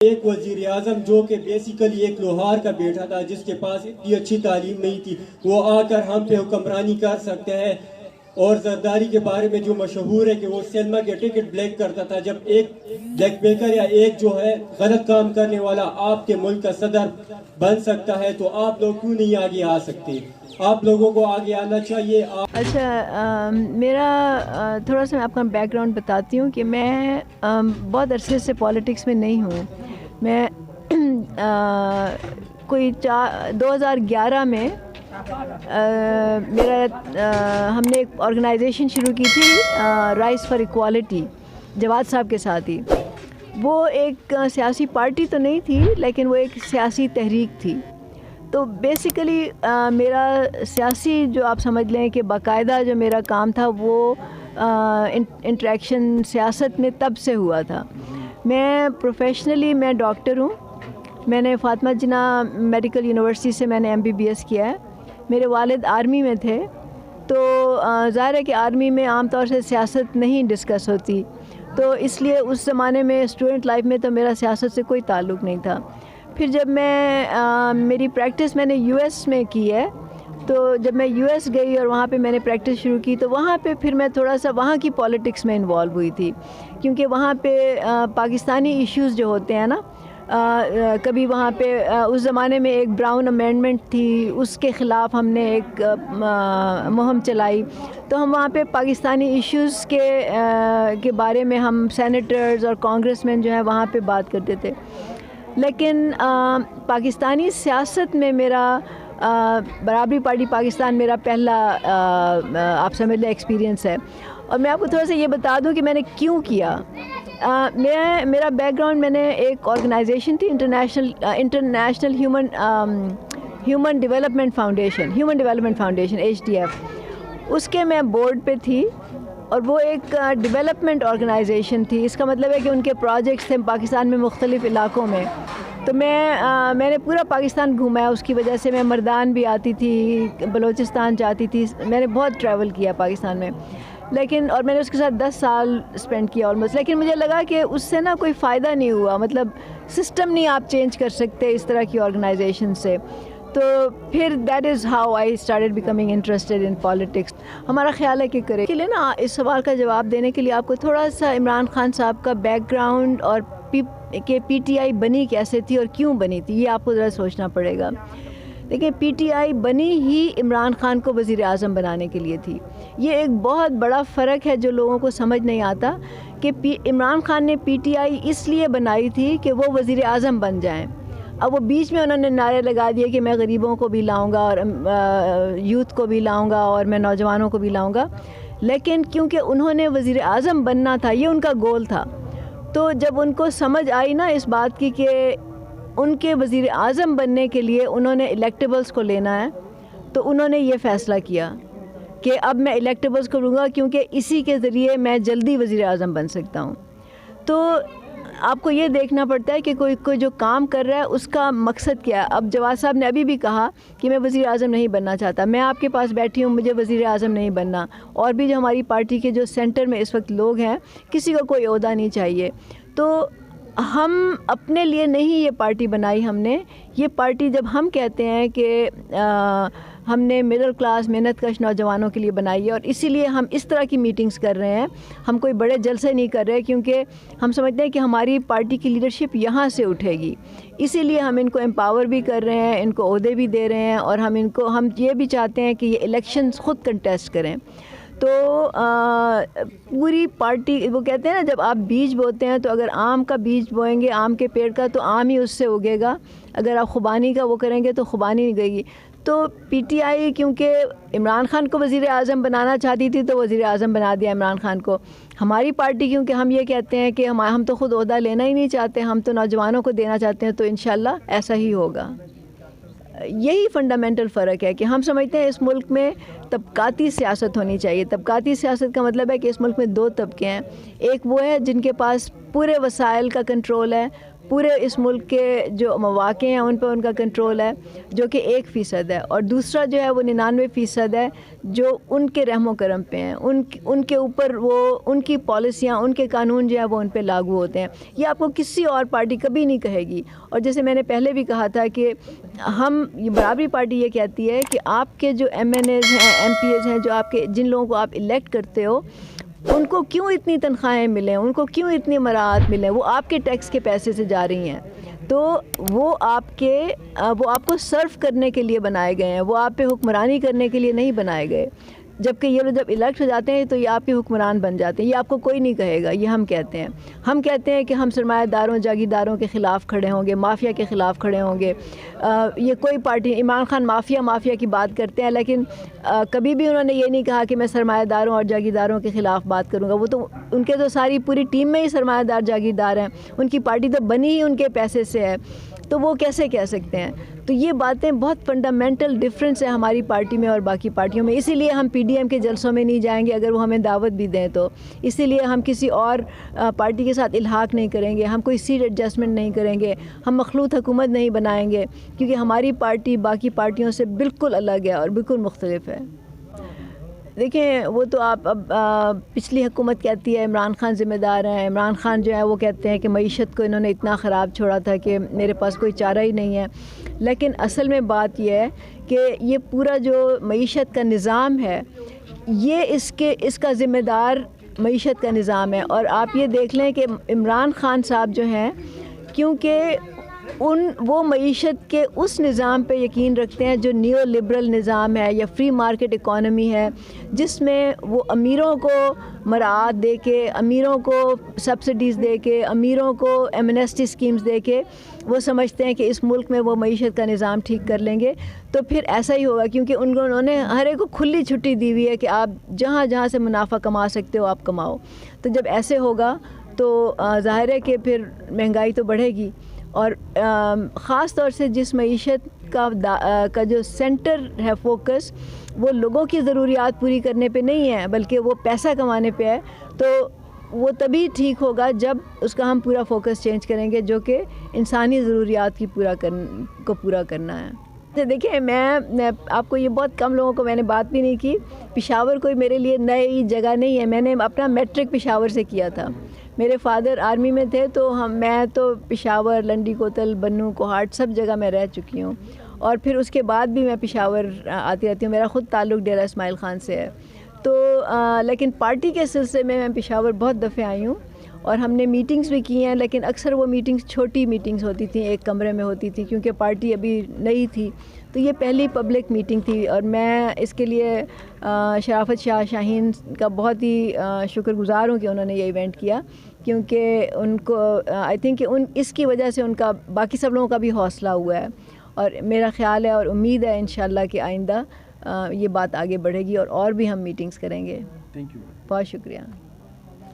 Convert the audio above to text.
ایک وزیر اعظم جو کہ بیسیکلی ایک لوہار کا بیٹا تھا، جس کے پاس اتنی اچھی تعلیم نہیں تھی، وہ آ کر ہم پہ حکمرانی کر سکتے ہیں. اور زرداری کے بارے میں جو مشہور ہے کہ وہ سینما کے ٹکٹ بلیک کرتا تھا. جب ایک بلیک میکر یا ایک جو ہے غلط کام کرنے والا آپ کے ملک کا صدر بن سکتا ہے، تو آپ لوگ کیوں نہیں آگے آ سکتے؟ آپ لوگوں کو آگے آنا چاہیے. اچھا، میرا تھوڑا سا میں آپ کا بیک گراؤنڈ بتاتی ہوں کہ میں بہت عرصے سے پالیٹکس میں نہیں ہوں. میں کوئی 2011 میں ہم نے ایک آرگنائزیشن شروع کی تھی، رائز فار ایکوالٹی، جواد صاحب کے ساتھ ہی. وہ ایک سیاسی پارٹی تو نہیں تھی، لیکن وہ ایک سیاسی تحریک تھی. تو بیسیکلی میرا سیاسی جو آپ سمجھ لیں کہ باقاعدہ جو میرا کام تھا وہ انٹریکشن سیاست میں تب سے ہوا تھا. میں پروفیشنلی میں ڈاکٹر ہوں. میں نے فاطمہ جناح میڈیکل یونیورسٹی سے میں نے MBBS کیا ہے. میرے والد آرمی میں تھے، تو ظاہر ہے کہ آرمی میں عام طور سے سیاست نہیں ڈسکس ہوتی، تو اس لیے اس زمانے میں اسٹوڈنٹ لائف میں تو میرا سیاست سے کوئی تعلق نہیں تھا. پھر جب میں میری پریکٹس میں نے US میں کی ہے، تو جب میں US گئی اور وہاں پہ میں نے پریکٹس شروع کی، تو وہاں پہ پھر میں تھوڑا سا وہاں کی پالیٹکس میں انوالو ہوئی تھی، کیونکہ وہاں پہ پاکستانی ایشوز جو ہوتے ہیں نا، کبھی وہاں پہ اس زمانے میں ایک براؤن امینڈمنٹ تھی، اس کے خلاف ہم نے ایک مہم چلائی. تو ہم وہاں پہ پاکستانی ایشوز کے بارے میں ہم سینیٹرز اور کانگریس مین جو ہیں وہاں پہ بات کرتے تھے. لیکن پاکستانی سیاست میں میرا برابری پارٹی پاکستان میرا پہلا آپ سمجھ لیں ایکسپیرینس ہے. اور میں آپ کو تھوڑا سا یہ بتا دوں کہ میں نے کیوں کیا. میرا بیک گراؤنڈ، میں نے ایک آرگنائزیشن تھی international human development foundation HDF، اس کے میں بورڈ پہ تھی، اور وہ ایک ڈیولپمنٹ آرگنائزیشن تھی. اس کا مطلب ہے کہ ان کے پروجیکٹس تھے پاکستان میں مختلف علاقوں میں. تو میں نے پورا پاکستان گھوما ہے. اس کی وجہ سے میں مردان بھی آتی تھی، بلوچستان جاتی تھی. میں نے بہت ٹریول کیا پاکستان میں، اور میں نے اس کے ساتھ 10 سال اسپینڈ کیا آلموسٹ. لیکن مجھے لگا کہ اس سے نا کوئی فائدہ نہیں ہوا، مطلب سسٹم نہیں آپ چینج کر سکتے اس طرح کی آرگنائزیشن سے. تو پھر that is how I started becoming interested in politics. ہمارا خیال ہے کہ کرے کے لیے نا اس سوال کا جواب دینے کے لیے آپ کو تھوڑا سا عمران خان صاحب کا بیک گراؤنڈ اور کہ PTI بنی کیسے تھی اور کیوں بنی تھی، یہ آپ کو ذرا سوچنا پڑے گا. لیکن PTI بنی ہی عمران خان کو وزیر اعظم بنانے کے لیے تھی. یہ ایک بہت بڑا فرق ہے جو لوگوں کو سمجھ نہیں آتا، کہ عمران خان نے PTI اس لیے بنائی تھی کہ وہ وزیر اعظم بن جائیں. اب وہ بیچ میں انہوں نے نعرے لگا دیے کہ میں غریبوں کو بھی لاؤں گا اور یوتھ کو بھی لاؤں گا اور میں نوجوانوں کو بھی لاؤں گا. لیکن کیونکہ انہوں نے وزیر اعظم بننا تھا، یہ ان کا گول تھا، تو جب ان کو سمجھ آئی نا اس بات کی کہ ان کے وزیر اعظم بننے کے لیے انہوں نے الیکٹیبلز کو لینا ہے، تو انہوں نے یہ فیصلہ کیا کہ اب میں الیکٹیبلز کو لوں گا، کیونکہ اسی کے ذریعے میں جلدی وزیر اعظم بن سکتا ہوں. تو آپ کو یہ دیکھنا پڑتا ہے کہ کوئی جو کام کر رہا ہے اس کا مقصد کیا ہے. اب جواد صاحب نے ابھی بھی کہا کہ میں وزیر اعظم نہیں بننا چاہتا. میں آپ کے پاس بیٹھی ہوں، مجھے وزیر اعظم نہیں بننا. اور بھی جو ہماری پارٹی کے جو سینٹر میں اس وقت لوگ ہیں، کسی کو کوئی عہدہ نہیں چاہیے. تو ہم اپنے لیے نہیں یہ پارٹی بنائی. ہم نے یہ پارٹی، جب ہم کہتے ہیں کہ ہم نے مڈل کلاس محنت کش نوجوانوں کے لیے بنائی ہے، اور اسی لیے ہم اس طرح کی میٹنگز کر رہے ہیں. ہم کوئی بڑے جلسے نہیں کر رہے، کیونکہ ہم سمجھتے ہیں کہ ہماری پارٹی کی لیڈرشپ یہاں سے اٹھے گی. اسی لیے ہم ان کو امپاور بھی کر رہے ہیں، ان کو عہدے بھی دے رہے ہیں، اور ہم یہ بھی چاہتے ہیں کہ یہ الیکشنز خود کنٹیسٹ کریں. تو پوری پارٹی، وہ کہتے ہیں نا جب آپ بیج بوتے ہیں تو اگر آم کا بیج بوئیں گے، آم کے پیڑ کا، تو آم ہی اس سے اگے گا. اگر آپ خوبانی کا وہ کریں گے تو خوبانی اگے گی. تو PTI کیونکہ عمران خان کو وزیر اعظم بنانا چاہتی تھی، تو وزیر اعظم بنا دیا عمران خان کو. ہماری پارٹی کیونکہ ہم یہ کہتے ہیں کہ ہم تو خود عہدہ لینا ہی نہیں چاہتے، ہم تو نوجوانوں کو دینا چاہتے ہیں، تو انشاءاللہ ایسا ہی ہوگا. یہی فنڈامنٹل فرق ہے کہ ہم سمجھتے ہیں اس ملک میں طبقاتی سیاست ہونی چاہیے. طبقاتی سیاست کا مطلب ہے کہ اس ملک میں 2 طبقے ہیں. ایک وہ ہے جن کے پاس پورے وسائل کا کنٹرول ہے، پورے اس ملک کے جو مواقع ہیں ان پہ ان کا کنٹرول ہے جو کہ 1% ہے، اور دوسرا جو ہے وہ 99% ہے جو ان کے رحم و کرم پہ ہیں، ان کے اوپر وہ ان کی پالیسیاں، ان کے قانون جو ہیں وہ ان پہ لاگو ہوتے ہیں. یہ آپ کو کسی اور پارٹی کبھی نہیں کہے گی. اور جیسے میں نے پہلے بھی کہا تھا کہ برابری پارٹی یہ کہتی ہے کہ آپ کے جو MNAs ہیں، MPs ہیں، جو آپ کے جن لوگوں کو آپ الیکٹ کرتے ہو، ان کو کیوں اتنی تنخواہیں ملیں، ان کو کیوں اتنی مراعات ملیں، وہ آپ کے ٹیکس کے پیسے سے جا رہی ہیں. تو وہ آپ کو سرو کرنے کے لیے بنائے گئے ہیں، وہ آپ پہ حکمرانی کرنے کے لیے نہیں بنائے گئے. جبکہ یہ لوگ جب الیکٹ ہو جاتے ہیں تو یہ آپ کے حکمران بن جاتے ہیں. یہ آپ کو کوئی نہیں کہے گا، یہ ہم کہتے ہیں. ہم کہتے ہیں کہ ہم سرمایہ داروں، جاگیرداروں کے خلاف کھڑے ہوں گے، مافیا کے خلاف کھڑے ہوں گے. یہ کوئی پارٹی، عمران خان مافیا کی بات کرتے ہیں، لیکن کبھی بھی انہوں نے یہ نہیں کہا کہ میں سرمایہ داروں اور جاگیرداروں کے خلاف بات کروں گا. وہ تو ان کے تو ساری پوری ٹیم میں ہی سرمایہ دار جاگیردار ہیں، ان کی پارٹی تو بنی ہی ان کے پیسے سے ہے، تو وہ کیسے کہہ سکتے ہیں؟ تو یہ باتیں بہت فنڈامنٹل ڈفرینس ہے ہماری پارٹی میں اور باقی پارٹیوں میں. اسی لیے ہم PDM کے جلسوں میں نہیں جائیں گے اگر وہ ہمیں دعوت بھی دیں تو. اسی لیے ہم کسی اور پارٹی کے ساتھ الحاق نہیں کریں گے، ہم کوئی سیٹ ایڈجسٹمنٹ نہیں کریں گے، ہم مخلوط حکومت نہیں بنائیں گے، کیونکہ ہماری پارٹی باقی پارٹیوں سے بالکل الگ ہے اور بالکل مختلف ہے. دیکھیں، وہ تو آپ اب پچھلی حکومت کہتی ہے عمران خان ذمہ دار ہیں. عمران خان جو ہے وہ کہتے ہیں کہ معیشت کو انہوں نے اتنا خراب چھوڑا تھا کہ میرے پاس کوئی چارہ ہی نہیں ہے. لیکن اصل میں بات یہ ہے کہ یہ پورا جو معیشت کا نظام ہے، یہ اس کا ذمہ دار معیشت کا نظام ہے. اور آپ یہ دیکھ لیں کہ عمران خان صاحب جو ہیں، کیونکہ وہ معیشت کے اس نظام پہ یقین رکھتے ہیں جو نیو لبرل نظام ہے یا فری مارکیٹ اکانومی ہے، جس میں وہ امیروں کو مراعات دے کے، امیروں کو سبسڈیز دے کے، امیروں کو ایمنیسٹی اسکیمز دے کے وہ سمجھتے ہیں کہ اس ملک میں وہ معیشت کا نظام ٹھیک کر لیں گے. تو پھر ایسا ہی ہوگا، کیونکہ انہوں نے ہر ایک کو کھلی چھٹی دی ہوئی ہے کہ آپ جہاں سے منافع کما سکتے ہو آپ کماؤ. تو جب ایسے ہوگا تو ظاہر ہے کہ پھر مہنگائی تو بڑھے گی. اور خاص طور سے جس معیشت کا جو سینٹر ہے فوکس، وہ لوگوں کی ضروریات پوری کرنے پہ نہیں ہے بلکہ وہ پیسہ کمانے پہ ہے، تو وہ تبھی ٹھیک ہوگا جب اس کا ہم پورا فوکس چینج کریں گے، جو کہ انسانی ضروریات کی پورا کرنا ہے. دیکھیں، میں آپ کو یہ بہت کم لوگوں کو میں نے بات بھی نہیں کی، پشاور کوئی میرے لیے نئی جگہ نہیں ہے. میں نے اپنا میٹرک پشاور سے کیا تھا. میرے فادر آرمی میں تھے، تو میں تو پشاور، لنڈی کوتل، بنو، کوہاٹ سب جگہ میں رہ چکی ہوں. اور پھر اس کے بعد بھی میں پشاور آتی رہتی ہوں. میرا خود تعلق ڈیرہ اسماعیل خان سے ہے. تو لیکن پارٹی کے سلسلے میں پشاور بہت دفعہ آئی ہوں اور ہم نے میٹنگز بھی کی ہیں، لیکن اکثر وہ میٹنگز چھوٹی میٹنگز ہوتی تھیں، ایک کمرے میں ہوتی تھی، کیونکہ پارٹی ابھی نئی تھی. تو یہ پہلی پبلک میٹنگ تھی اور میں اس کے لیے شرافت شاہ شاہین کا بہت ہی شکر گزار ہوں کہ انہوں نے یہ ایونٹ کیا، کیونکہ ان کو آئی تھنک کہ اس کی وجہ سے ان کا باقی سب لوگوں کا بھی حوصلہ ہوا ہے. اور میرا خیال ہے اور امید ہے انشاءاللہ کہ آئندہ یہ بات آگے بڑھے گی اور بھی ہم میٹنگز کریں گے. Thank you. بہت شکریہ.